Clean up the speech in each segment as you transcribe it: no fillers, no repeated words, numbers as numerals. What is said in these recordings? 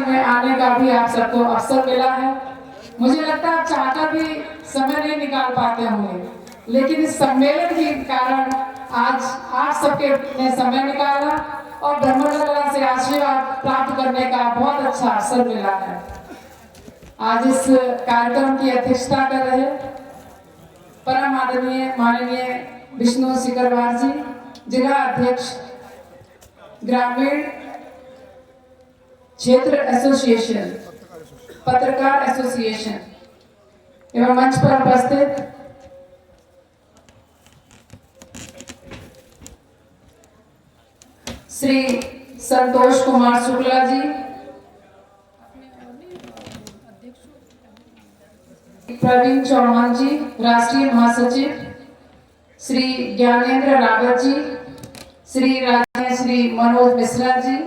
में आने का भी आप सबको अवसर मिला है। मुझे लगता है आप चाहकर भी समय नहीं निकाल पाते होंगे, लेकिन इस सम्मेलन के कारण आज आप सबके ने समय निकाला और ब्रह्मकला से आशीर्वाद प्राप्त करने का बहुत अच्छा अवसर मिला है। आज इस कार्यक्रम की अध्यक्षता कर रहे परम आदरणीय माननीय विष्णु सिकरवार जी, जिला अध्यक्ष ग्रामीण क्षेत्र एसोसिएशन, पत्रकार एसोसिएशन एवं मंच पर उपस्थित श्री संतोष कुमार शुक्ला जी, प्रवीण चौहान जी राष्ट्रीय महासचिव, श्री ज्ञानेंद्र रावत जी, श्री मनोज मिश्रा जी,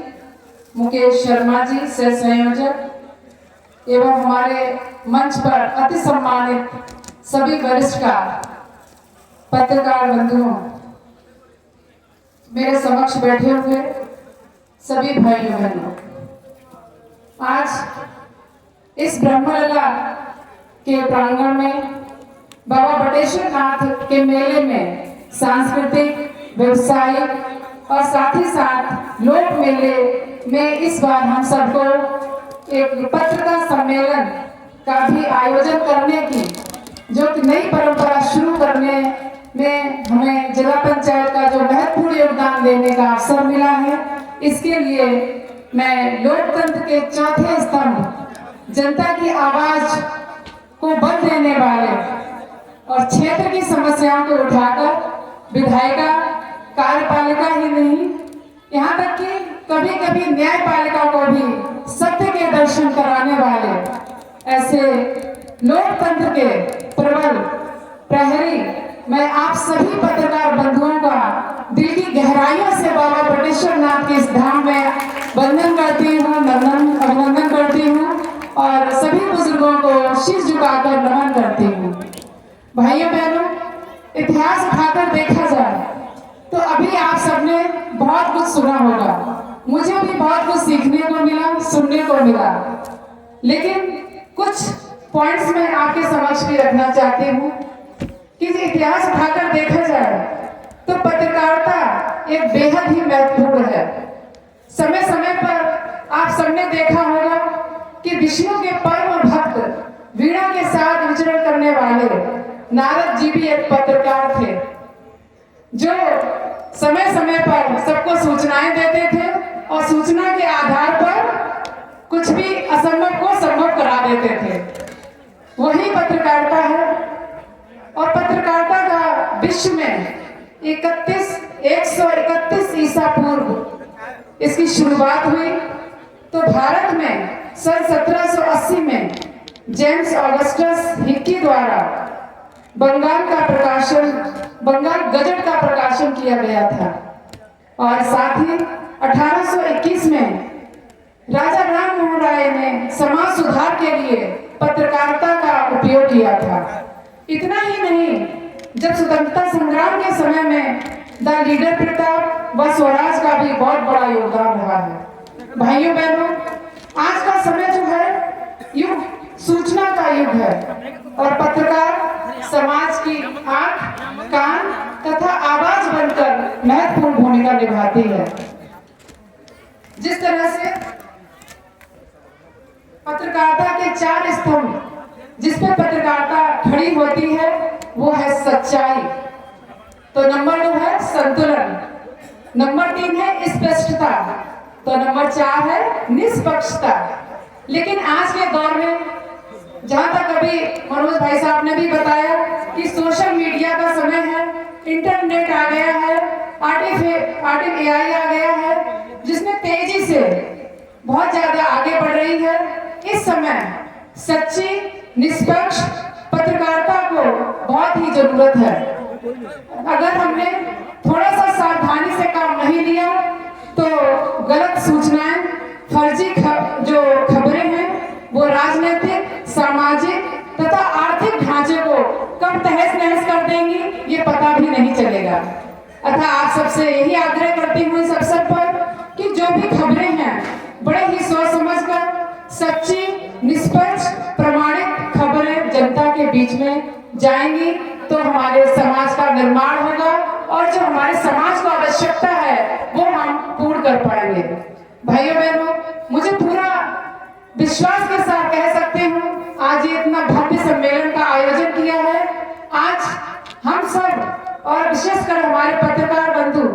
मुकेश शर्मा जी सह संयोजक एवं हमारे मंच पर अति सम्मानित सभी वरिष्ठकार पत्रकार बंधुओं, मेरे समक्ष बैठे हुए सभी भाइयों बहनों, आज इस ब्रह्मलला के प्रांगण में बाबा बटेश्वर नाथ के मेले में सांस्कृतिक, व्यवसायिक और साथ ही साथ लोक मेले में इस बार हम सबको एक पत्रकार सम्मेलन का भी आयोजन करने की, जो कि नई परंपरा शुरू करने में हमें जिला पंचायत का जो महत्वपूर्ण योगदान देने का अवसर मिला है, इसके लिए मैं लोकतंत्र के चौथे स्तंभ, जनता की आवाज को बल देने वाले और क्षेत्र की समस्याओं को उठाकर विधायिका, कार्यपालिका ही नहीं, यहाँ तक कि कभी कभी न्यायपालिका को भी सत्य के दर्शन कराने वाले ऐसे लोकतंत्र के प्रबल प्रहरी, मैं आप सभी पत्रकार बंधुओं का दिल की गहराइयों से बाबा बटेश्वर नाथ के इस धाम में वंदन करती हूँ, अभिनंदन करती हूँ और सभी बुजुर्गों को शीश झुकाकर नमन करती हूँ। भाइयों बहनों, इतिहास उठाकर देखा जाए तो अभी आप सबने बहुत कुछ सुना होगा, मुझे भी बहुत कुछ सीखने को मिला, सुनने को मिला, लेकिन कुछ पॉइंट्स मैं आपके समक्ष भी रखना चाहती हूँ कि इतिहास उठाकर देखा जाए तो पत्रकारिता एक बेहद ही महत्वपूर्ण है। समय समय पर आप सबने देखा होगा कि विष्णु के परम भक्त वीणा के साथ विचरण करने वाले नारद जी भी एक पत्रकार थे, जो समय समय पर सबको सूचनाएं देते थे और सूचना के आधार पर कुछ भी असंभव को संभव करा देते थे। वही पत्रकारिता है और पत्रकारिता का विश्व में 131 ईसा पूर्व इसकी शुरुआत हुई, तो भारत में सन 1780 में जेम्स ऑगस्टस हिक्की द्वारा बंगाल गजट का प्रकाशन किया गया था और साथ ही 1821 में राजा राम मोहन राय ने समाज सुधार के लिए पत्रकारिता का उपयोग किया था। इतना ही नहीं, जब स्वतंत्रता संग्राम के समय में द लीडर प्रताप व स्वराज का भी बहुत बड़ा योगदान रहा है। भाइयों बहनों, आज का समय जो है युग सूचना का युग है और पत्रकार समाज की आंख, कान तथा आवाज बनकर महत्वपूर्ण भूमिका निभाती है। जिस तरह से पत्रकारिता के 4 स्तंभ जिस पर पत्रकारिता खड़ी होती है वो है सच्चाई, तो नंबर 2 है संतुलन, नंबर 3 है स्पष्टता, तो नंबर 4 है निष्पक्षता। लेकिन आज के दौर में, जहां तक अभी मनोज भाई साहब ने भी बताया कि सोशल मीडिया का समय है, इंटरनेट आ गया है, AI आ गया है, जिसमें तेजी से बहुत ज्यादा आगे बढ़ रही है। इस समय सच्ची निष्पक्ष पत्रकारिता को बहुत ही जरूरत है। अगर हमने थोड़ा सा सावधानी से काम नहीं लिया तो गलत सूचनाएं, फर्जी जो खबरें हैं वो राजनीतिक, सामाजिक तथा आर्थिक ढांचे को कब तहस नहस कर देंगी ये पता भी नहीं चलेगा। अतः आप सबसे यही आग्रह करती हूँ इस अवसर पर कि जो भी खबरें हैं बड़े ही सोच समझ कर सच्ची, निष्पक्ष, प्रमाणित खबरें जनता के बीच में जाएंगी तो हमारे समाज का निर्माण होगा और जो हमारे समाज को आवश्यकता है वो हम पूर्ण कर पाएंगे। भाइयों बहनों, मुझे पूरा विश्वास के साथ कह सकती हूँ, आज ये इतना भव्य सम्मेलन का आयोजन किया है। आज हम सब और विशेषकर हमारे पत्रकार बंधु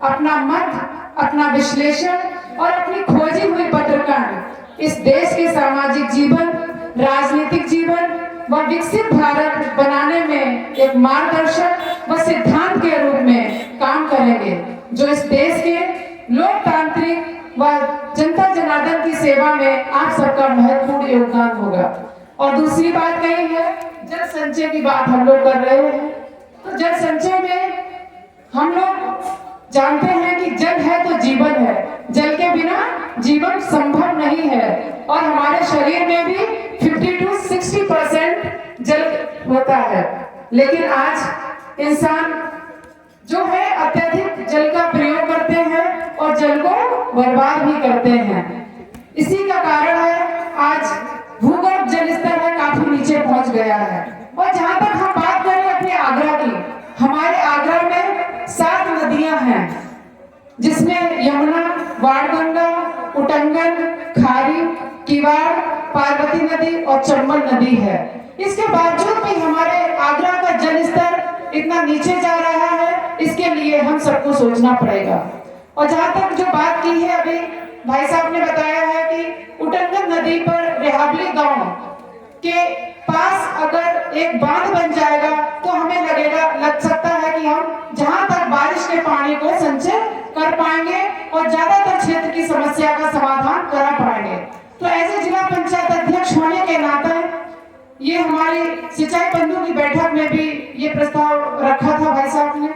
अपना मत, अपना विश्लेषण और अपनी खोजी हुई पत्रकार इस देश के सामाजिक जीवन, राजनीतिक जीवन व विकसित भारत बनाने में एक मार्गदर्शक व सिद्धांत के रूप में काम करेंगे, जो इस देश के लोकतांत्रिक व जनता जनार्दन की सेवा में आप सबका महत्वपूर्ण योगदान होगा। और दूसरी बात कही है, जल संचय की बात हम लोग कर रहे हैं, तो जल संचय में हम लोग जानते हैं कि जल है तो जीवन है, जल के बिना जीवन संभव नहीं है और हमारे शरीर में भी 50 to 60% जल होता है। लेकिन आज इंसान जो है अत्यधिक जल का प्रयोग करते हैं और जल को बर्बाद भी करते हैं। इसी का कारण है आज भूगर्भ जल स्तर है काफी नीचे पहुंच गया है। और जहां तक हम बात करें अपने आगरा की, हमारे आगरा में 7 नदियां हैं, जिसमें यमुना, बाणगंगा, उटंगन, खारी, किवाड़, पार्वती नदी और चंबल नदी है। इसके बावजूद भी हमारे आगरा का जल स्तर इतना नीचे जा रहा है, इसके लिए हम सबको सोचना पड़ेगा। और जहां तक जो बात की है, अभी भाई साहब ने बताया है कि उटंगन नदी पर रेहाबली गांव के पास अगर एक बांध बन जाएगा तो हमें लग सकता है कि हम जहां तक बारिश के पानी को संचय कर पाएंगे और ज्यादातर क्षेत्र की समस्या का समाधान करा पाएंगे। तो ऐसे जिला पंचायत अध्यक्ष होने के नाते ये हमारी सिंचाई बंधु की बैठक में भी ये प्रस्ताव रखा था भाई साहब ने,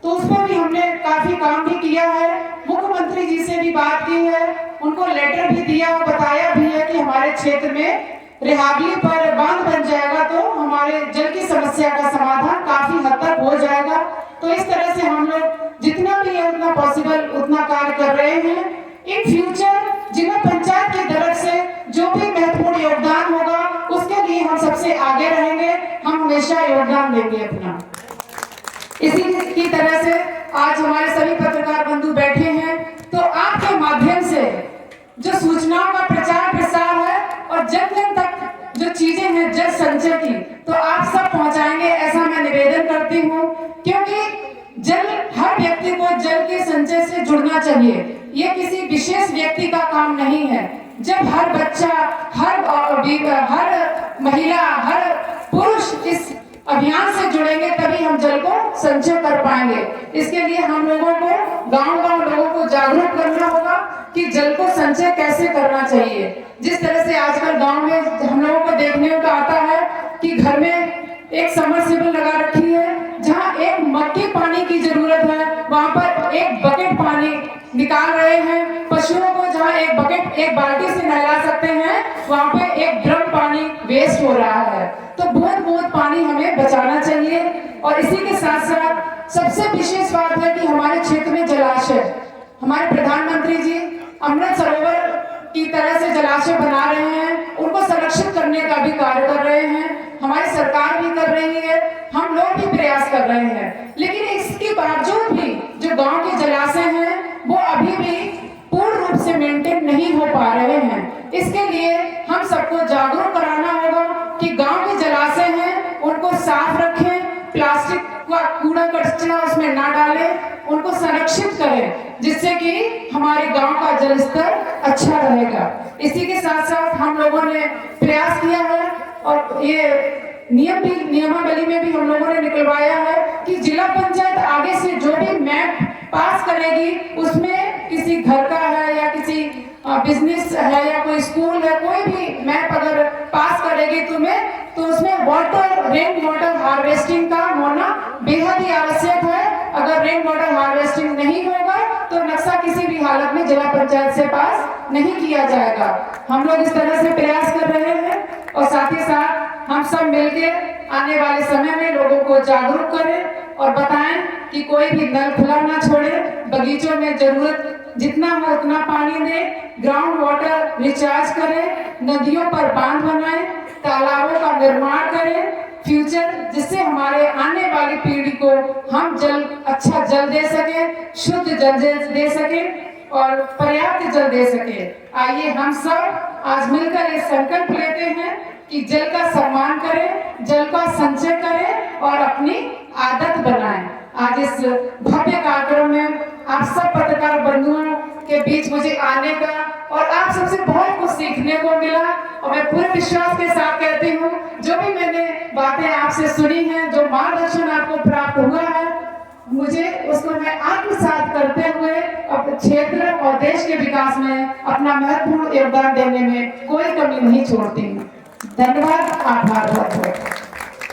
तो उस पर भी हमने काफी काम भी किया है। मुख्यमंत्री जी से भी बात की है, उनको लेटर भी दिया और बताया भी है कि हमारे क्षेत्र में रेहाबली पर बांध बन जाएगा तो हमारे जल की समस्या का समाधान काफी हद तक हो जाएगा। तो इस तरह से हम लोग जितना भी है उतना पॉसिबल उतना कार्य कर रहे हैं। इन फ्यूचर जिला पंचायत की तरफ से जो भी महत्वपूर्ण योगदान होगा उसके लिए हम सबसे आगे रहेंगे, हम हमेशा योगदान देंगे अपना। इसी की तरह से आज हमारे सभी पत्रकार बंधु बैठे हैं, तो आपके माध्यम से जो सूचनाओं का प्रचार प्रसार है और जन जन तक जो चीजें हैं जल संचय की, तो आप सब पहुंचाएंगे, ऐसा मैं निवेदन करती हूँ। क्योंकि जल, हर व्यक्ति को जल के संचय से जुड़ना चाहिए, ये किसी विशेष व्यक्ति का काम नहीं है। जब हर बच्चा, हर महिला, हर पुरुष इस अभियान से जुड़ेंगे तभी हम जल को संचय कर पाएंगे। इसके लिए हम लोगों को गांव-गांव लोगों को जागरूक करना होगा कि जल को संचय कैसे करना चाहिए। जिस तरह से आजकल गांव में हम लोगों को देखने को आता है कि घर में एक समरसेबल लगा रखी है, जहां एक मग के पानी की जरूरत है वहां पर एक बकेट पानी निकाल रहे हैं। पशुओं को जहां एक बाल्टी से नहला सकते हैं वहां पे एक ड्रम पानी वेस्ट हो रहा है। तो बहुत पानी हमें बचाना चाहिए। और इसी के साथ साथ सबसे विशेष बात है कि हमारे क्षेत्र में जलाशय, हमारे प्रधानमंत्री जी अमृत सरोवर की तरह से जलाशय बना रहे हैं, उनको संरक्षित करने का भी कार्य कर रहे हैं। हमारी सरकार भी कर रही है, हम लोग भी प्रयास कर रहे हैं। लेकिन इसके बावजूद भी जो गांव के जलाशय हैं वो अभी भी पूर्ण रूप से मेंटेन नहीं हो पा रहे हैं। इसके लिए हम सबको जागरूक कराना होगा कि गांव के जलाशय हैं उनको साफ रखें, प्लास्टिक का कूड़ा कचरा उसमें ना डालें, उनको संरक्षित करें, जिससे कि हमारे गांव का जल स्तर अच्छा रहेगा। इसी के साथ साथ हम लोगों ने प्रयास किया है और ये नियमावली में भी हम लोगों ने निकलवाया है कि जिला पंचायत आगे से जो भी मैप पास करेगी उसमें किसी घर का है या किसी बिजनेस है या कोई स्कूल है, कोई भी मैप अगर पास करेगी तो उसमें रेन वाटर हार्वेस्टिंग का होना बेहद ही आवश्यक है। अगर रेन वाटर हार्वेस्टिंग नहीं होगा तो नक्शा किसी भी हालत में जिला पंचायत से पास नहीं किया जाएगा। हम लोग इस तरह से प्रयास कर रहे हैं और साथ ही साथ हम सब मिलकर आने वाले समय में लोगों को जागरूक करें और बताएं कि कोई भी नल खुला ना छोड़े, बगीचों में जरूरत जितना हो उतना पानी दें, ग्राउंड वाटर रिचार्ज करें, नदियों पर बांध बनाएं, तालाबों का निर्माण करें, फ्यूचर जिससे हमारे आने वाली पीढ़ी को हम अच्छा जल दे सके, शुद्ध जल दे सके और पर्याप्त जल दे सके। आइए हम सब आज मिलकर ये संकल्प लेते हैं कि जल का सम्मान करें, जल का संचय करें और अपनी आदत बनाएं। आज इस भव्य कार्यक्रम में आप सब पत्रकार बंधुओं के बीच मुझे आने का और आप सबसे बहुत कुछ सीखने को मिला और मैं पूरे विश्वास के साथ कहती हूँ जो भी मैंने बातें आपसे सुनी हैं, जो मार्गदर्शन आपको प्राप्त हुआ है, मुझे उसको मैं आत्मसात करते हुए अपने क्षेत्र और देश के विकास में अपना महत्वपूर्ण योगदान देने में कोई कमी नहीं छोड़ती हूँ। धन्यवाद। आभार।